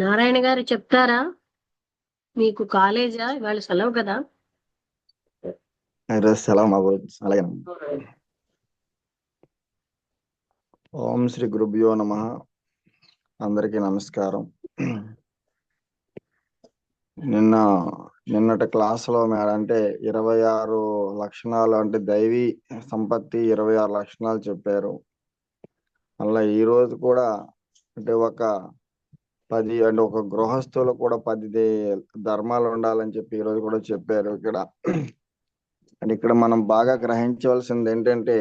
నారాయణ గారు చెప్తారా? మీకు కాలేజా ఇవాళ సెలవు కదా? ఈరోజు సెలవు మా ఊరు. అలాగే. ఓం శ్రీ గురుభ్యో నమః. అందరికీ నమస్కారం. నిన్నటి క్లాసులో మేడం అంటే 26 లక్షణాలు అంటే దైవీ సంపత్తి 26 లక్షణాలు చెప్పారు. అలా ఈ రోజు కూడా అంటే ఒక 10 అంటే ఒక గృహస్థులు కూడా 10 ధర్మాలు ఉండాలని చెప్పి ఈ రోజు కూడా చెప్పారు ఇక్కడ. అంటే ఇక్కడ మనం బాగా గ్రహించవలసింది ఏంటంటే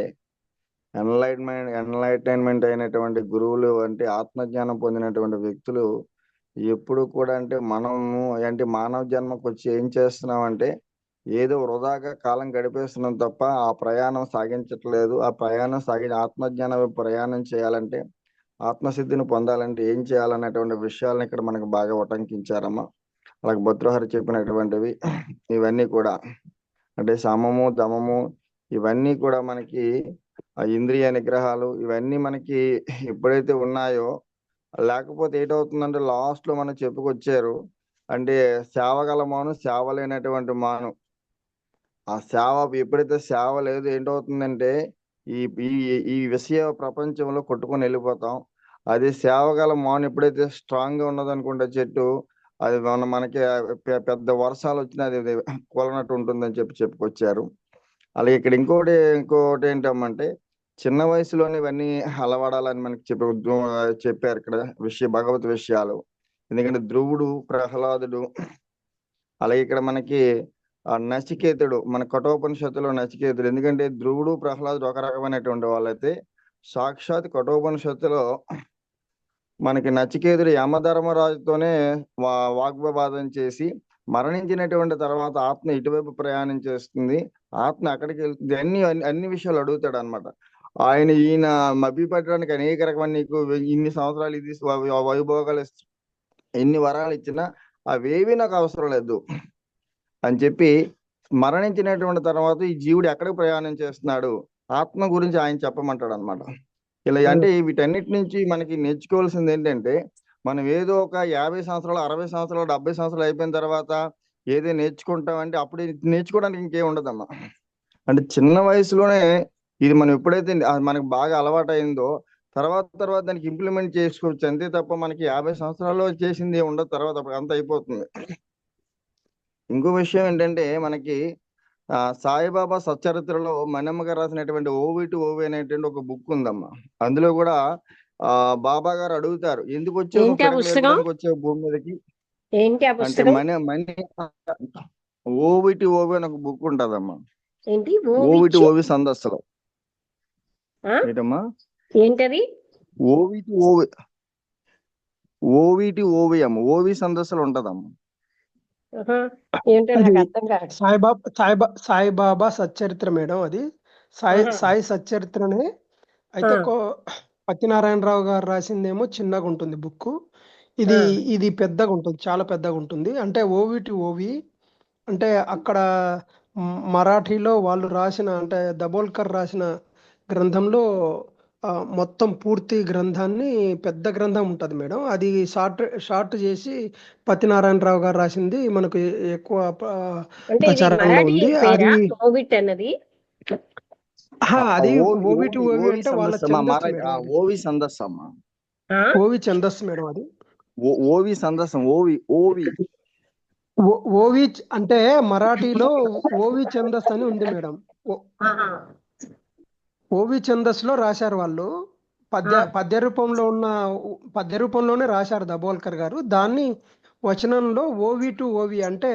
ఎన్లైటైన్మెంట్ అయినటువంటి గురువులు అంటే ఆత్మజ్ఞానం పొందినటువంటి వ్యక్తులు ఎప్పుడు కూడా అంటే మనము అంటే మానవ జన్మకు వచ్చి ఏం చేస్తున్నామంటే ఏదో వృధాగా కాలం గడిపేస్తున్నాం తప్ప ఆ ప్రయాణం సాగించట్లేదు. ఆ ప్రయాణం ఆత్మజ్ఞాన ప్రయాణం చేయాలంటే ఆత్మసిద్ధిని పొందాలంటే ఏం చేయాలనేటువంటి విషయాలను ఇక్కడ మనకు బాగా ఉటంకించారమ్మా. అలాగే భద్రహరి చెప్పినటువంటివి ఇవన్నీ కూడా అంటే సమము దమము ఇవన్నీ కూడా మనకి ఆ ఇంద్రియ నిగ్రహాలు ఇవన్నీ మనకి ఎప్పుడైతే ఉన్నాయో, లేకపోతే ఏంటవుతుందంటే లాస్ట్ లో మనం చెప్పుకొచ్చారు అంటే సేవగల మాను సేవ లేనటువంటి మాను. ఆ సేవ ఎప్పుడైతే సేవ లేదు ఏంటవుతుందంటే ఈ ఈ ఈ విషయ ప్రపంచంలో కొట్టుకొని వెళ్ళిపోతాం. అది సేవగల మాను ఎప్పుడైతే స్ట్రాంగ్ గా ఉన్నదనుకుంటే చెట్టు, అది మనకి పెద్ద వర్షాలు వచ్చినా అది కూలనట్టు ఉంటుందని చెప్పుకొచ్చారు. అలాగే ఇక్కడ ఇంకోటి ఏంటమ్మంటే చిన్న వయసులోనే ఇవన్నీ అలవడాలని మనకి చెప్పారు ఇక్కడ భగవత్ విషయాలు. ఎందుకంటే ధ్రువుడు ప్రహ్లాదుడు అలాగే ఇక్కడ మనకి నచికేతుడు మన కఠోపనిషత్తులో నచికేతుడు. ఎందుకంటే ధ్రువుడు ప్రహ్లాదుడు ఒక రకమైనటువంటి వాళ్ళైతే సాక్షాత్ కఠోపనిషత్తులో మనకి నచికేతుడు యమధర్మరాజుతోనే వాగ్వివాదం చేసి మరణించినటువంటి తర్వాత ఆత్మ ఇటువైపు ప్రయాణం చేస్తుంది, ఆత్మ అక్కడికి వెళ్తుంది, అన్ని విషయాలు అడుగుతాడు అనమాట. ఈయన మభ్యపెట్టడానికి అనేక రకమైన నీకు ఇన్ని సంవత్సరాలు ఇది వైభోగాలు ఎన్ని వరాలు ఇచ్చినా అవేవి నాకు అవసరం లేదు అని చెప్పి మరణించినటువంటి తర్వాత ఈ జీవుడు ఎక్కడికి ప్రయాణం చేస్తున్నాడు ఆత్మ గురించి ఆయన చెప్పమంటాడు అనమాట. ఇలా అంటే వీటన్నిటి నుంచి మనకి నేర్చుకోవాల్సింది ఏంటంటే మనం ఏదో ఒక 50 సంవత్సరాలు 60 సంవత్సరాలు 70 సంవత్సరాలు అయిపోయిన తర్వాత ఏదో నేర్చుకుంటామంటే అప్పుడు నేర్చుకోవడానికి ఇంకేం ఉండదమ్మా. అంటే చిన్న వయసులోనే ఇది మనం ఎప్పుడైతే మనకు బాగా అలవాటు అయిందో తర్వాత దానికి ఇంప్లిమెంట్ చేసుకోవచ్చు అంతే తప్ప మనకి 50 సంవత్సరాల్లో చేసింది ఏమి ఉండదు, తర్వాత అప్పుడు అంత అయిపోతుంది. ఇంకో విషయం ఏంటంటే మనకి సాయిబాబా సచ్చరిత్రలో మణమ్మ గారు రాసినటువంటి ఓవి టు ఓవి అనేటువంటి ఒక బుక్ ఉందమ్మా. అందులో కూడా బాబా గారు అడుగుతారు ఎందుకు వచ్చావు పిడకలు ఎత్తడానికి వచ్చావు భూమి మీదకి అంటే మణి ఓవి టు ఓవి అని ఒక బుక్ ఉంటదమ్మా. ఓవి టు ఓవి సందస్సులో ఏంటమ్మా ఏంటది? ఓవి టు ఓవి ఓవి టు ఓవి అమ్మ ఓవి సందస్సులో ఉంటదమ్మా. సాయిబాబా సచ్చరిత్ర మేడం. అది సాయి సచ్చరిత్రనే. అయితే పత్తినారాయణరావు గారు రాసిందేమో చిన్నగా ఉంటుంది బుక్. ఇది పెద్దగా ఉంటుంది, చాలా పెద్దగా ఉంటుంది. అంటే ఓవి టు ఓవి అంటే అక్కడ మరాఠీలో వాళ్ళు రాసిన అంటే దబోల్కర్ రాసిన గ్రంథంలో మొత్తం పూర్తి గ్రంథాన్ని పెద్ద గ్రంథం ఉంటుంది మేడం. అది షార్ట్ చేసి పత్తినారాయణరావు గారు రాసింది మనకు ఎక్కువ ప్రచారంలో ఉంది. అది అది ఓవి టు ఓవి అంటే వాళ్ళ ఓవి ఛందస్సు అమ్మా. ఓవి ఛందస్సు మేడం. అది ఓవి సందస్సం ఓవి ఓవి ఓవి అంటే మరాఠీలో ఓవి ఛందస్సు అని ఉంది మేడం. ఓవి ఛందస్సులో రాశారు వాళ్ళు. పద్య రూపంలోనే రాశారు దబోల్కర్ గారు. దాన్ని వచనంలో ఓవి టు ఓవి అంటే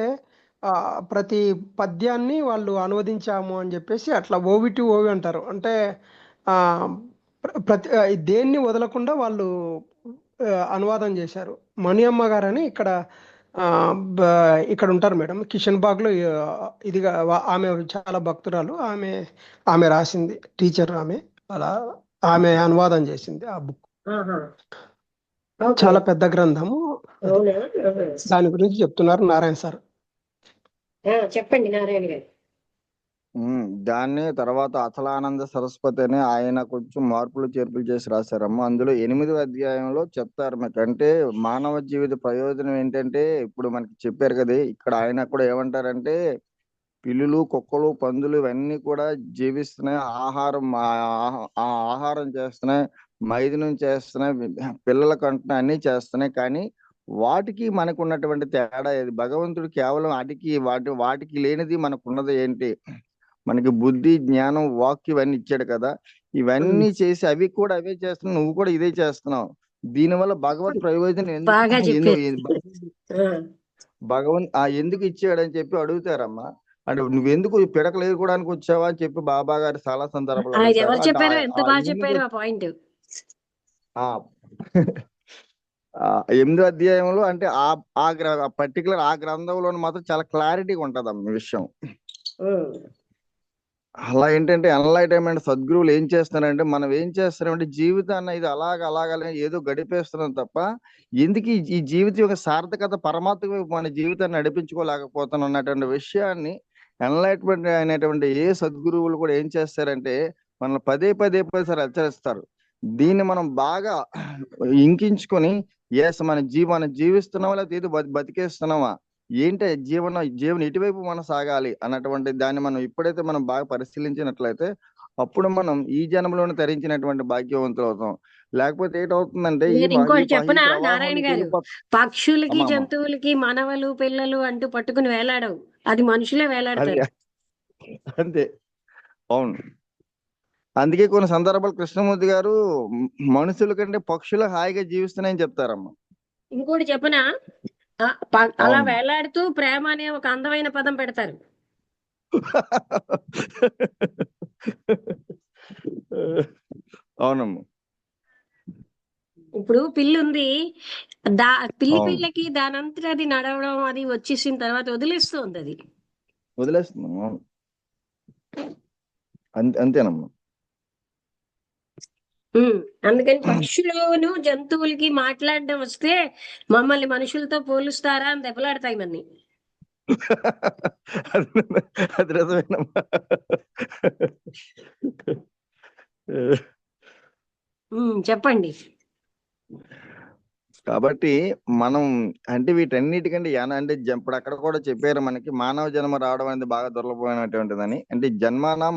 ప్రతి పద్యాన్ని వాళ్ళు అనువదించాము అని చెప్పేసి అట్లా ఓవి టు ఓవి అంటారు. అంటే ప్రతి దేన్ని వదలకుండా వాళ్ళు అనువాదం చేశారు. మణి అమ్మ గారని ఇక్కడ ఉంటారు మేడం, కిషన్ బాగ్ లో. ఇదిగా ఆమె చాలా భక్తురాలు. ఆమె రాసింది, టీచర్ ఆమె. అలా ఆమె అనువాదం చేసింది ఆ బుక్. చాలా పెద్ద గ్రంథము. దాని గురించి చెప్తున్నారు నారాయణ సార్. చెప్పండి నారాయణ గారు. దాన్ని తర్వాత అచలానంద సరస్వతి అని ఆయన కొంచెం మార్పులు చేర్పులు చేసి రాశారమ్మ. అందులో 8వ అధ్యాయంలో చెప్తారు మీకు. అంటే మానవ జీవిత ప్రయోజనం ఏంటంటే ఇప్పుడు మనకి చెప్పారు కదా, ఇక్కడ ఆయన కూడా ఏమంటారంటే పిల్లులు, కుక్కలు, పందులు ఇవన్నీ కూడా జీవిస్తున్నాయి, ఆహారం ఆ ఆహారం చేస్తున్నాయి, మైథునం చేస్తున్నాయి, పిల్లలకు అంటున్నాయి, అన్ని చేస్తున్నాయి. కానీ వాటికి మనకు ఉన్నటువంటి తేడా ఏది? భగవంతుడు కేవలం వాటికి లేనిది మనకున్నది ఏంటి? మనకి బుద్ధి, జ్ఞానం, వాక్ ఇవన్నీ ఇచ్చాడు కదా. ఇవన్నీ చేసి అవి కూడా అవే చేస్తున్నావు, నువ్వు కూడా ఇదే చేస్తున్నావు. దీనివల్ల భగవత్ ప్రయోజనం ఎందుకు బాగా చెప్పారు. ఎందుకు ఇచ్చాడని చెప్పి అడుగుతారమ్మా. అంటే నువ్వెందుకు పిడకలు ఎదుర్కోవడానికి వచ్చావా అని చెప్పి బాబా గారు చాలా సందర్భాలు ఆయన అడుగుతారు. ఎవరు అంటే చెప్పారో ఎంత బాగా ఎందుకు చెప్పారు ఆ పాయింట్. ఆ 8వ అధ్యాయంలో అంటే పర్టికులర్ ఆ గ్రంథంలో మాత్రం చాలా క్లారిటీగా ఉంటదమ్మా ఈ విషయం. అలా ఏంటంటే ఎన్లైటన్మెంట్ సద్గురువులు ఏం చేస్తున్నారంటే మనం ఏం చేస్తున్నామంటే జీవితాన్ని ఇది అలాగనే ఏదో గడిపేస్తున్నాం తప్ప ఎందుకు ఈ జీవితం యొక్క సార్థకత పరమాత్మ వైపు మన జీవితాన్ని నడిపించుకోలేకపోతున్నాం అన్నటువంటి విషయాన్ని ఎన్లైట్మెంట్ అనేటువంటి ఏ సద్గురువులు కూడా ఏం చేస్తారంటే మనల్ని పదే సారి హెచ్చరిస్తారు. దీన్ని మనం బాగా ఇంకించుకొని మన జీవిస్తున్నామా లేకపోతే ఏదో బతికేస్తున్నామా, ఏంటి జీవనం ఎటువైపు మనం సాగాలి అన్నటువంటి దాన్ని మనం ఇప్పుడైతే మనం బాగా పరిశీలించినట్లయితే అప్పుడు మనం ఈ జన్మలోనే తరించినటువంటి భాగ్యవంతులు అవుతాం. లేకపోతే ఏంటవుతుందంటే నేను ఇంకోటి చెప్పనా నారాయణ ప్రవాహంలోకి గారు, వెళ్ళిపోతాం. పక్షులకి, అమ్మా జంతువులకి, మనవలు, పిల్లలు అంటూ పట్టుకుని వేలాడవు, అది మనుషులే అది వేలాడతారు. అంతే. అవును. అందుకే కొన్ని సందర్భాలు కృష్ణమూర్తి గారు మనుషుల కంటే పక్షులు హాయిగా జీవిస్తున్నాయని చెప్తారమ్మా. ఇంకోటి చెప్పనా, అలా అవును. వేలాడుతూ ప్రేమ అనే ఒక అందమైన పదం పెడతారు. అవునమ్మా. ఇప్పుడు పిల్లి ఉంది, అవును, పిల్లకి దానంతట అది నడవడం అది వచ్చేసిన తర్వాత వదిలేస్తూ ఉంది అది. వదిలేస్తున్నాం. అవును, అంతేనమ్మా. అందుకని పక్షులను, జంతువులకి మాట్లాడడం వస్తే మమ్మల్ని మనుషులతో పోలుస్తారా అని దెబ్బలాడతాయి మన్ని. అది నిజమేనమ్మా. చెప్పండి. కాబట్టి మనం అంటే వీటన్నిటికంటే అంటే ఇప్పుడు అక్కడ కూడా చెప్పారు మనకి మానవ జన్మ రావడం అనేది బాగా దుర్లభమైనటువంటిదని. అంటే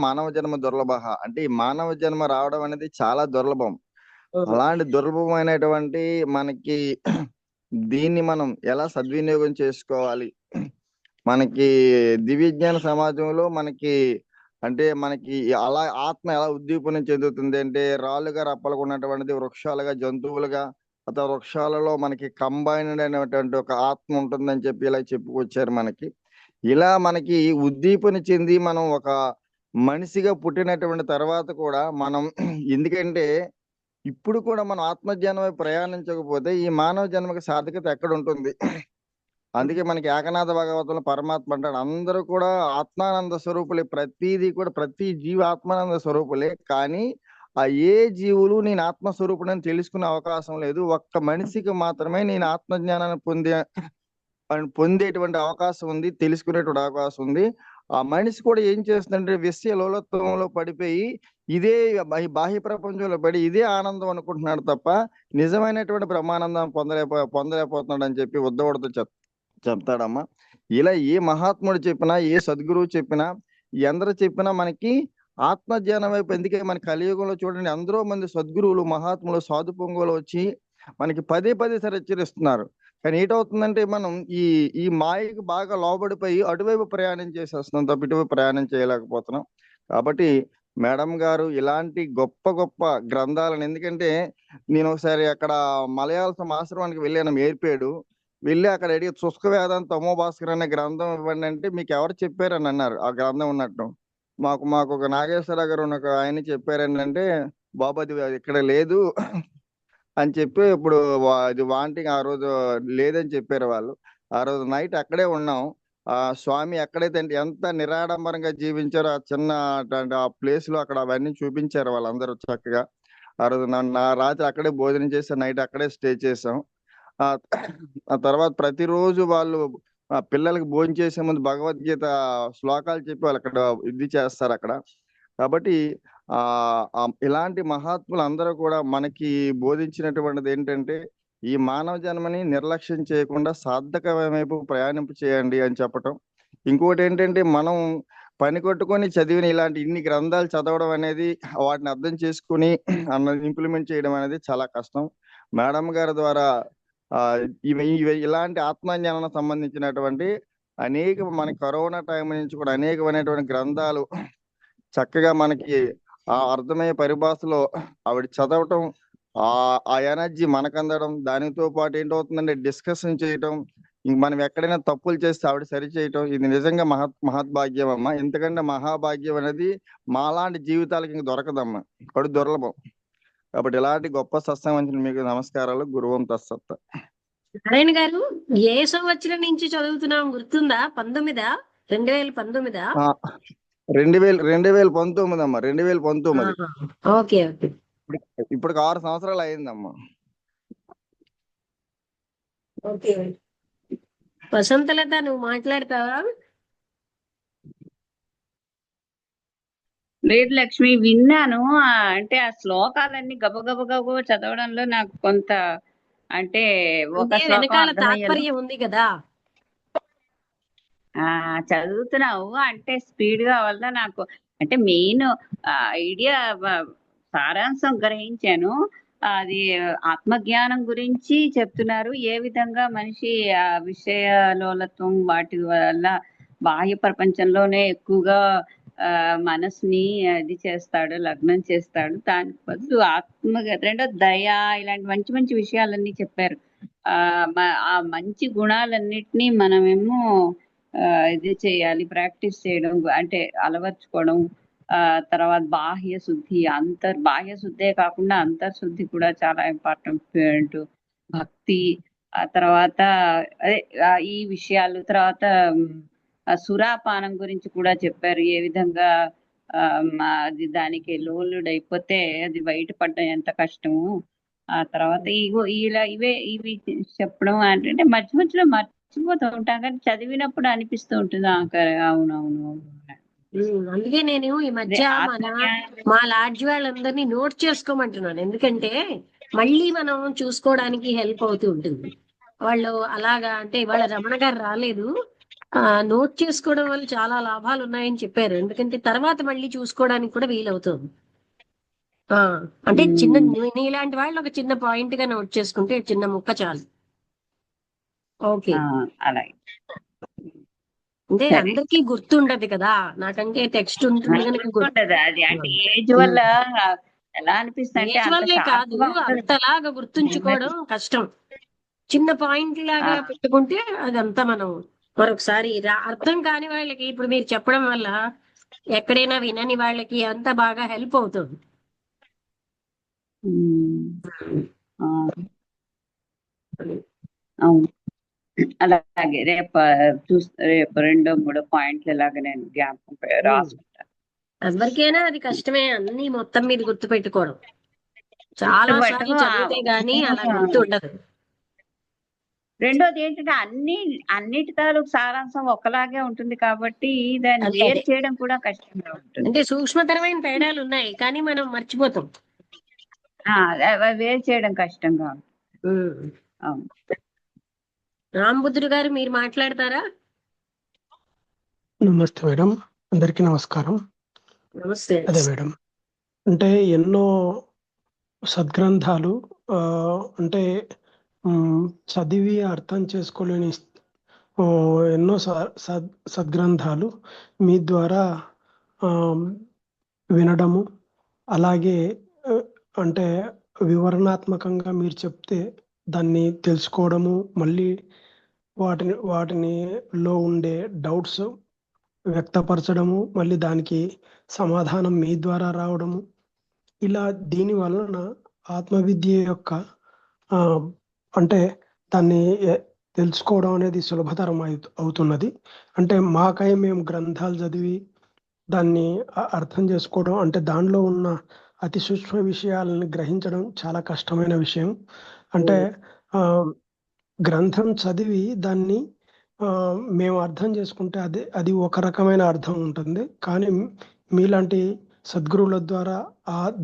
మానవ జన్మ దుర్లభ. అంటే ఈ మానవ జన్మ రావడం అనేది చాలా దుర్లభం. అలాంటి దుర్లభమైనటువంటి మనకి దీన్ని మనం ఎలా సద్వినియోగం చేసుకోవాలి? మనకి దివ్యజ్ఞాన సమాజంలో మనకి అంటే మనకి అలా ఆత్మ ఎలా ఉద్దీపనం చెందుతుంది అంటే రాళ్ళుగా రప్పలుగా ఉన్నటువంటిది వృక్షాలుగా, జంతువులుగా, అతను వృక్షాలలో మనకి కంబైన్డ్ అనేటువంటి ఒక ఆత్మ ఉంటుందని చెప్పి ఇలా చెప్పుకొచ్చారు మనకి. ఇలా మనకి ఉద్దీపన చెంది మనం ఒక మనిషిగా పుట్టినటువంటి తర్వాత కూడా మనం ఎందుకంటే ఇప్పుడు కూడా మనం ఆత్మజ్ఞానమై ప్రయాణించకపోతే ఈ మానవ జన్మకి సార్థకత ఎక్కడ ఉంటుంది? అందుకే మనకి ఏకనాథ భాగవతంలో పరమాత్మ అంటాడు అందరూ కూడా ఆత్మానంద స్వరూపులే, ప్రతి జీవి ఆత్మానంద స్వరూపులే. కానీ ఆ ఏ జీవులు నేను ఆత్మస్వరూపుడని తెలుసుకునే అవకాశం లేదు. ఒక్క మనిషికి మాత్రమే నేను ఆత్మజ్ఞానాన్ని పొందేటువంటి అవకాశం ఉంది, తెలుసుకునేటువంటి అవకాశం ఉంది. ఆ మనిషి కూడా ఏం చేస్తుందంటే విషయ లోలత్వంలో పడిపోయి ఇదే బాహ్య ప్రపంచంలో పడి ఇదే ఆనందం అనుకుంటున్నాడు తప్ప నిజమైనటువంటి బ్రహ్మానందం పొందలేకపోతున్నాడు అని చెప్పి ఉద్ధవుడితో చెప్తాడమ్మా. ఇలా ఏ మహాత్ముడు చెప్పినా, ఏ సద్గురువు చెప్పినా, ఎందరు చెప్పినా మనకి ఆత్మజ్ఞానం వైపు, ఎందుకే మన కలియుగంలో చూడండి ఎందరో మంది సద్గురువులు, మహాత్ములు, సాధు పొంగులు వచ్చి మనకి పదే సారి హెచ్చరిస్తున్నారు. కానీ ఏంటవుతుందంటే మనం ఈ మాయకి బాగా లోబడిపోయి అటువైపు ప్రయాణం చేసేస్తున్నాం తప్ప ఇటువైపు ప్రయాణం చేయలేకపోతున్నాం. కాబట్టి మేడం గారు ఇలాంటి గొప్ప గ్రంథాలను, ఎందుకంటే నేను ఒకసారి అక్కడ మలయాళం ఆశ్రమానికి వెళ్ళాను, ఏర్పేడు వెళ్ళి అక్కడ అడిగి శుష్క వేదాంత తమో భాస్కర్ అనే గ్రంథం ఇవ్వండి అంటే మీకు ఎవరు చెప్పారని అన్నారు ఆ గ్రంథం ఉన్నట్టు. మాకు ఒక నాగేశ్వరరావు గారు ఒక ఆయన చెప్పారని అంటే బాబు అది ఇక్కడ లేదు అని చెప్పి ఇప్పుడు ఇది వాంటింగ్ ఆ రోజు లేదని చెప్పారు వాళ్ళు. ఆ రోజు నైట్ అక్కడే ఉన్నాం. ఆ స్వామి ఎక్కడైతే అంటే ఎంత నిరాడంబరంగా జీవించారో ఆ చిన్న ఆ ప్లేస్ లో అక్కడ అవన్నీ చూపించారు వాళ్ళందరూ చక్కగా. ఆ రోజు నా రాత్రి అక్కడే భోజనం చేసి నైట్ అక్కడే స్టే చేసాం. ఆ తర్వాత ప్రతిరోజు వాళ్ళు పిల్లలకి భోజనం చేసే ముందు భగవద్గీత శ్లోకాలు చెప్పి వాళ్ళు అక్కడ ఇది చేస్తారు అక్కడ. కాబట్టి ఇలాంటి మహాత్ములు అందరూ కూడా మనకి బోధించినటువంటిది ఏంటంటే, ఈ మానవ జన్మని నిర్లక్ష్యం చేయకుండా సార్థకమైన వైపు ప్రయాణింపు చేయండి అని చెప్పటం. ఇంకోటి ఏంటంటే, మనం పని కొట్టుకొని చదివిన ఇలాంటి ఇన్ని గ్రంథాలు చదవడం అనేది, వాటిని అర్థం చేసుకుని అన్నది ఇంప్లిమెంట్ చేయడం అనేది చాలా కష్టం. మేడం గారి ద్వారా ఇలాంటి ఆత్మజ్ఞానం సంబంధించినటువంటి అనేక మన కరోనా టైం నుంచి కూడా అనేకమైనటువంటి గ్రంథాలు చక్కగా మనకి అర్థమయ్యే పరిభాషలో ఆవిడ చదవటం, ఆ ఎనర్జీ మనకు అందడం, దానితో పాటు ఏంటవుతుందంటే డిస్కషన్ చేయటం, ఇంక మనం ఎక్కడైనా తప్పులు చేస్తే ఆవిడ సరి చేయటం, ఇది నిజంగా మహద్భాగ్యం అమ్మ. ఎందుకంటే మహాభాగ్యం అనేది మాలాంటి జీవితాలకి ఇంక దొరకదమ్మా, కడు దుర్లభం. కాబట్టి ఇలాంటి గొప్ప సత్సంగం మీకు నమస్కారాలు. గురువం తత్సత్త. నారాయణ గారు, ఏ సంవత్సరం నుంచి చదువుతున్నాం గుర్తుందా? 2019? 2019 అమ్మా, 2019. Okay okay. ఇప్పుడు 6 సంవత్సరాలు అయిందమ్మా. ఓకే. వసంతలత, నువ్వు మాట్లాడతావా? లేదు లక్ష్మి, విన్నాను. అంటే ఆ శ్లోకాలన్నీ గబగబ చదవడంలో నాకు కొంత అంటే ఒక వెనకాల తాత్పర్యం ఉంది కదా. చదువుతున్నావు అంటే స్పీడ్ గా వల్ల నాకు అంటే మెయిన్ ఐడియా సారాంశం గ్రహించాను. అది ఆత్మజ్ఞానం గురించి చెప్తున్నారు. ఏ విధంగా మనిషి ఆ విషయలోలత్వం వాటి వల్ల బాహ్య ప్రపంచంలోనే ఎక్కువగా మనసుని అది చేస్తాడు, లగ్నం చేస్తాడు. దానికి బదులు రెండో దయ, ఇలాంటి మంచి మంచి విషయాలన్నీ చెప్పారు. ఆ మంచి గుణాలన్నిటినీ మనమేమో ఇది చేయాలి, ప్రాక్టీస్ చేయడం, అంటే అలవర్చుకోవడం. తర్వాత బాహ్య శుద్ధి, బాహ్య శుద్ధే కాకుండా అంతర్శుద్ధి కూడా చాలా ఇంపార్టెంట్. భక్తి, ఆ తర్వాత అదే ఈ విషయాలు. తర్వాత సురాపానం గురించి కూడా చెప్పారు. ఏ విధంగా అది దానికి లోలుడైపోతే అది బయటపడడం ఎంత కష్టము. ఆ తర్వాత ఇవి చెప్పడం అంటే మధ్య మధ్యలో మర్చిపోతూ ఉంటాం, కానీ చదివినప్పుడు అనిపిస్తూ ఉంటుంది అవునవును. అందుకే నేను ఈ మధ్య మా లాడ్జ్ వాళ్ళందరినీ నోట్ చేసుకోమంటున్నాను. ఎందుకంటే మళ్ళీ మనం చూసుకోవడానికి హెల్ప్ అవుతూ ఉంటుంది. వాళ్ళు అలాగా అంటే ఇవాళ రమణ గారు రాలేదు, నోట్ చేసుకోవడం వల్ల చాలా లాభాలు ఉన్నాయని చెప్పారు. ఎందుకంటే తర్వాత మళ్ళీ చూసుకోవడానికి కూడా వీలవుతుంది. అంటే చిన్న నీలాంటి వాళ్ళు ఒక చిన్న పాయింట్ గా నోట్ చేసుకుంటే చిన్న ముక్క చాలు. ఓకే, అలాగే. అంటే అందరికీ గుర్తుండదు కదా, నాకంటే టెక్స్ట్ ఉంటుంది కనుక గుర్తుండదు. అది అంటే ఏజ్ వల్ల ఎలా అనిపిస్తుంది వల్లే కాదు, అంతలాగా గుర్తుంచుకోవడం కష్టం. చిన్న పాయింట్ లాగా పెట్టుకుంటే అదంతా మనం మరొకసారి అర్థం కాని వాళ్ళకి ఇప్పుడు మీరు చెప్పడం వల్ల ఎక్కడైనా వినని వాళ్ళకి అంత బాగా హెల్ప్ అవుతుంది. అవును, అలాగే రేపు 2-3 పాయింట్లు ఇలాగ నేను జ్ఞాపకం రాసుకుంటాను. ఎవరికైనా అది కష్టమే, అన్ని మొత్తం మీద గుర్తు పెట్టుకోవడం. చాలా సార్లు చదివితే గానీ అలా గుర్తు ఉండదు. రెండోది ఏంటంటే అన్నిటి తాలూకు సారాంశం ఒకలాగే ఉంటుంది కాబట్టి దాన్ని వేరు చేయడం కూడా కష్టంగా ఉంటుంది. అంటే సూక్ష్మతరమైన తేడాలు ఉన్నాయి కానీ మనం మర్చిపోతాం. వేరు చేయడం కష్టంగా ఉంటుంది. అవును. రాంబుద్ధుడు గారు, మీరు మాట్లాడతారా? నమస్తే మేడం, అందరికీ నమస్కారం. నమస్తే. అదే మేడం, అంటే ఎన్నో సద్గ్రంథాలు అంటే చదివి అర్థం చేసుకోలేని ఎన్నో సద్గ్రంథాలు మీ ద్వారా వినడము, అలాగే అంటే వివరణాత్మకంగా మీరు చెప్తే దాన్ని తెలుసుకోవడము, మళ్ళీ వాటిలో ఉండే డౌట్స్ వ్యక్తపరచడము, మళ్ళీ దానికి సమాధానం మీ ద్వారా రావడము, ఇలా దీని వలన ఆత్మవిద్య యొక్క అంటే దాన్ని తెలుసుకోవడం అనేది సులభతరం అవుతున్నది. అంటే మాకై మేము గ్రంథాలు చదివి దాన్ని అర్థం చేసుకోవడం, అంటే దానిలో ఉన్న అతి సూక్ష్మ విషయాలను గ్రహించడం చాలా కష్టమైన విషయం. అంటే గ్రంథం చదివి దాన్ని మేము అర్థం చేసుకుంటే అది ఒక రకమైన అర్థం ఉంటుంది. కానీ మీలాంటి సద్గురువుల ద్వారా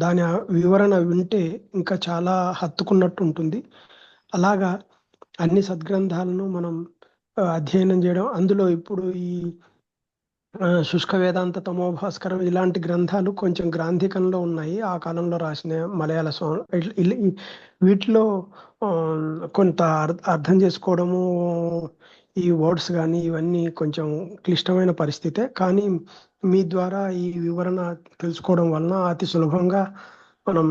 దాని వివరణ వింటే ఇంకా చాలా హత్తుకున్నట్టు ఉంటుంది. అలాగా అన్ని సద్గ్రంథాలను మనం అధ్యయనం చేయడం, అందులో ఇప్పుడు ఈ శుష్క వేదాంత తమోభాస్కరం ఇలాంటి గ్రంథాలు కొంచెం గ్రాంధికంలో ఉన్నాయి. ఆ కాలంలో రాసిన మలయాళ వీటిలో కొంత అర్థం చేసుకోవడము, ఈ వర్డ్స్ కానీ ఇవన్నీ కొంచెం క్లిష్టమైన పరిస్థితే. కానీ మీ ద్వారా ఈ వివరణ తెలుసుకోవడం వలన అతి సులభంగా మనం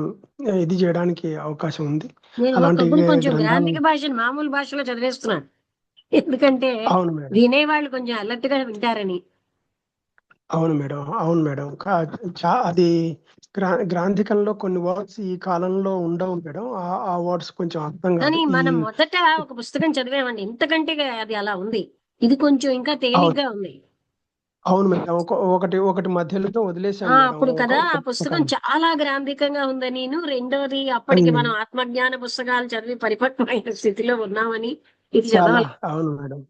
ఇది చేయడానికి అవకాశం ఉంది. నేను అలాంటి ఒకప్పుడు కొంచెం గ్రంథాలు గ్రాంధిక భాషను మామూలు భాషలో చదివేస్తున్నాను, ఎందుకంటే అవును మేడం. వినేవాళ్ళు కొంచెం అలర్ట్ గా వింటారని. అవును మేడం, అవును మేడం. అది గ్రాంధికంలో కొన్ని వర్డ్స్ ఈ కాలంలో ఉండవు మేడం. ఆ వర్డ్స్ కొంచెం అర్థం కాదు. కానీ మనం మొదట ఒక పుస్తకం చదివామండి, ఇంతకంటే అది అలా ఉంది. ఇది కొంచెం ఇంకా తేలిగ్గా ఉంది. అవును మేడం, ఒకటి మధ్యలో వదిలేసాం మేడం. అప్పుడు కదా ఒక ఆ పుస్తకం పుస్తకాన్ని. చాలా గ్రాంధికంగా ఉందని, రెండోది అప్పటికి మనం ఆత్మజ్ఞాన పుస్తకాలు చదివి పరిపక్వమైన స్థితిలో ఉన్నామని ఇది చాలా చదవాలి. అవును మేడం,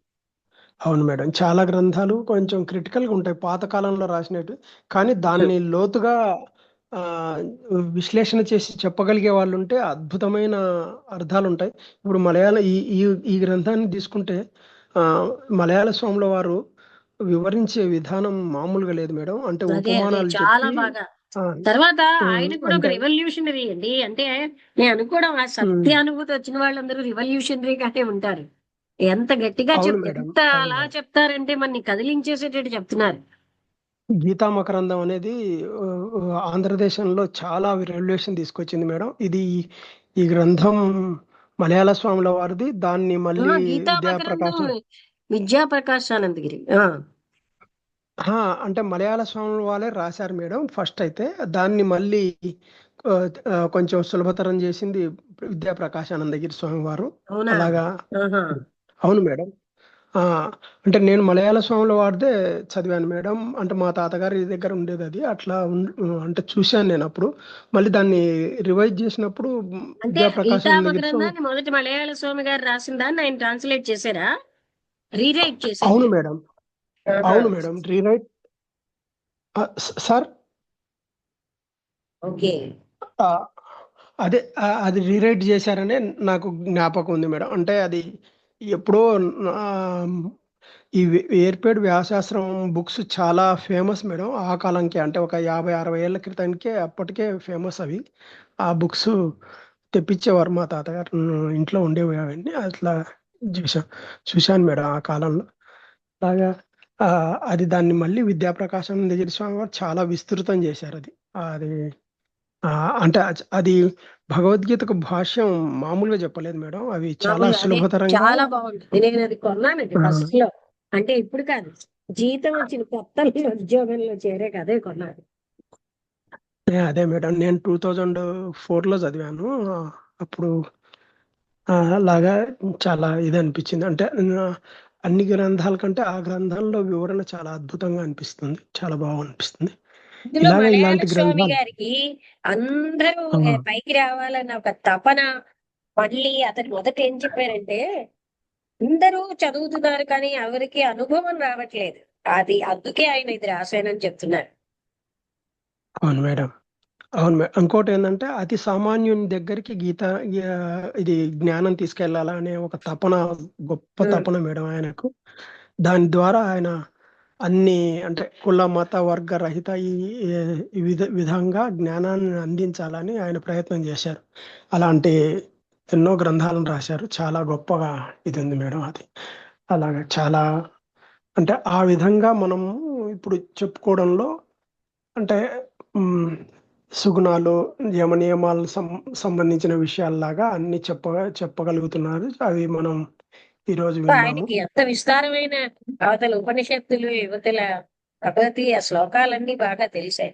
అవును మేడం. చాలా గ్రంథాలు కొంచెం క్రిటికల్ గా ఉంటాయి పాత కాలంలో రాసినట్టు. కానీ దాన్ని లోతుగా ఆ విశ్లేషణ చేసి చెప్పగలిగే వాళ్ళు ఉంటే అద్భుతమైన అర్థాలు ఉంటాయి. ఇప్పుడు మలయాళ ఈ గ్రంథాన్ని తీసుకుంటే మలయాళ స్వాముల వారు వివరించే విధానం మామూలుగా లేదు మేడం. అంటే అదే ఉపమానాలు చాలా చెప్పి బాగా. తర్వాత ఆయన కూడా ఒక అంటే రివల్యూషనరీ అండి. అంటే నేను అనుకోవడం, ఆ సత్యానుభూతి వచ్చిన వాళ్ళందరూ రివల్యూషనరీగానే ఉంటారు. ఎంత గట్టిగా అవును మేడం, ఎంత అవును అలా మేడం. చెప్తారంటే మనని కదిలించేసేటట్టు చెప్తున్నారు. గీతా మకరందం అనేది ఆంధ్రదేశంలో చాలా రెవల్యూషన్ తీసుకొచ్చింది మేడం. ఈ గ్రంథం మలయాళ స్వాముల వారిది. దాన్ని మళ్ళీ గీతా మకరందం విద్యాప్రకాశం విద్యాప్రకాశ్ ఆనందగిరి. అంటే మలయాళ స్వాముల వాళ్ళే రాశారు మేడం ఫస్ట్. అయితే దాన్ని మళ్ళీ కొంచెం సులభతరం చేసింది విద్యాప్రకాశానందగిరి స్వామి వారు. అవునా? అలాగా ఆహా. అవును మేడం. అంటే నేను మలయాళ స్వాముల వారిదే చదివాను మేడం. అంటే మా తాతగారి దగ్గర ఉండేది అది. అట్లా అంటే చూశాను నేను అప్పుడు. మళ్ళీ దాన్ని రివైజ్ చేసినప్పుడు అంటే గీతా విద్యాప్రకాశానందగిరి స్వామి. మకరందాన్ని మొదటి మలయాళ స్వామి గారు రాసిన దాన్ని ఆయన ట్రాన్స్లేట్ చేశారా? రీరైట్ అవును చేశారు. మేడం, ఆహా. అవును మేడం. Rewrite sir. ఓకే. అదే అది రీరైట్ చేశారనే నాకు జ్ఞాపకం ఉంది మేడం. అంటే అది ఎప్పుడో ఆ, ఈ ఏర్పేడు వ్యాసాశ్రం బుక్స్ చాలా ఫేమస్ మేడం ఆ కాలంకి. అంటే ఒక 50-60 ఏళ్ల క్రితానికే అప్పటికే ఫేమస్ అవి. ఆ బుక్స్ తెప్పించేవారు మా తాతగారు, ఇంట్లో ఉండేవి అవన్నీ. అట్లా చూశాను మేడం ఆ కాలంలో. అలాగా అది దాన్ని మళ్ళీ విద్యాప్రకాశం దగ్గర స్వామి వారు చాలా విస్తృతం చేశారు అది. అది అంటే అది భగవద్గీతకు భాష్యం మామూలుగా చెప్పలేదు మేడం. అవి చాలా మామూలుగా అదే సులభతరంగా. చాలా బాగుంటుంది. నేను అది కొన్నానండి ఆ, ఫస్ట్ లో. అంటే ఇప్పుడు కాదు, జీతం వచ్చిన కొత్తలో ఉద్యోగంలో చేరే కదే కొన్నాను. అదే మేడం, నేను 2004లో చదివాను. అప్పుడు అలాగా చాలా ఇది అనిపించింది. అంటే అన్ని గ్రంథాల కంటే ఆ గ్రంథంలో వివరణ చాలా అద్భుతంగా అనిపిస్తుంది, చాలా బాగా అనిపిస్తుంది. ఇందులో మలయాళ ఇలాంటి స్వామి గ్రంథాలు. గారికి అందరూ ఆ, పైకి రావాలన్న ఒక తపన. మళ్ళీ అతను మొదట ఏం చెప్పారంటే, అందరూ చదువుతున్నారు కానీ ఎవరికి అనుభవం రావట్లేదు. అది అందుకే ఆయన ఇది రాశానని చెప్తున్నారు. అవును మేడం, అవును మేడం. ఇంకోటి ఏంటంటే అతి సామాన్యుని దగ్గరికి ఇది జ్ఞానం తీసుకెళ్లాలా అనే ఒక తపన, గొప్ప తపన మేడం ఆయనకు. దాని ద్వారా ఆయన అన్ని అంటే కుల మత వర్గ రహిత ఈ విధంగా జ్ఞానాన్ని అందించాలని ఆయన ప్రయత్నం చేశారు. అలాంటి ఎన్నో గ్రంథాలను రాశారు. చాలా గొప్పగా ఇది ఉంది మేడం అది. అలాగా చాలా అంటే ఆ విధంగా మనం ఇప్పుడు చెప్పుకోవడంలో అంటే మ్, సుగుణాలు, యమ నియమాలకు సంబంధించిన విషయాల్లాగా అన్ని చెప్పగలుగుతున్నారు. అవి మనం ఈరోజు విన్నాము. ఆయనకి ఎంత విస్తారమైన అవతల ఉపనిషత్తులు, యువతల భగవతి ఆ శ్లోకాలన్నీ బాగా తెలిసాయి.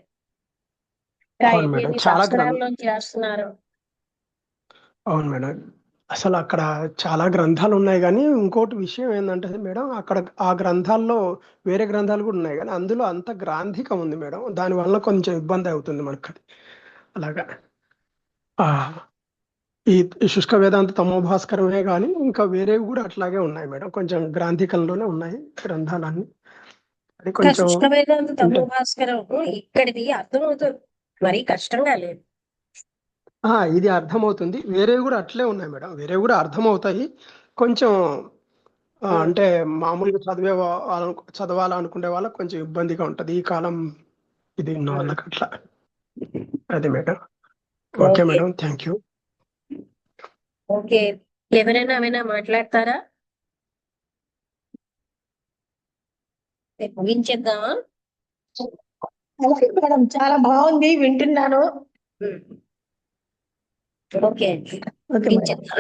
అవును ఎన్ని మేడం, ఎన్ని చాలా సంవత్సరాల్లోంచి రాస్తున్నారు. అవును మేడం. అసలు అక్కడ చాలా గ్రంథాలు ఉన్నాయి. కానీ ఇంకోటి విషయం ఏంటంటే మేడం, అక్కడ ఆ గ్రంథాల్లో వేరే గ్రంథాలు కూడా ఉన్నాయి. కానీ అందులో అంత గ్రాంధికం ఉంది మేడం. దాని వల్ల కొంచెం ఇబ్బంది అవుతుంది మనకు అది. అలాగా ఆ ఈ శుష్క వేదాంత తమో భాస్కరమే కానీ ఇంకా వేరేవి కూడా అట్లాగే ఉన్నాయి మేడం. కొంచెం గ్రాంథికంలోనే ఉన్నాయి గ్రంథాలన్నీ. అది ఇంకా కొంచెం శుష్క వేదాంత అంటే తమో భాస్కరం ఇక్కడిది అర్థమవుతుంది, మరి కష్టంగా లేదు. ఇది అర్థమవుతుంది. వేరేవి కూడా అట్లే ఉన్నాయి మేడం. వేరేవి కూడా అర్థమవుతాయి. కొంచెం అంటే మామూలుగా చదవాలనుకునే వాళ్ళకి కొంచెం ఇబ్బందిగా ఉంటది ఈ కాలం ఇది ఉన్న వాళ్ళకి అట్లా. అది madam. Okay okay madam, thank you. Okay, ఎవరైనా ఏమైనా మాట్లాడతారా? ముగించేద్దామా? అలాగే మేడం, చాలా బాగుంది, వింటున్నాను. Okay, okay madam. ముగించేద్దాం.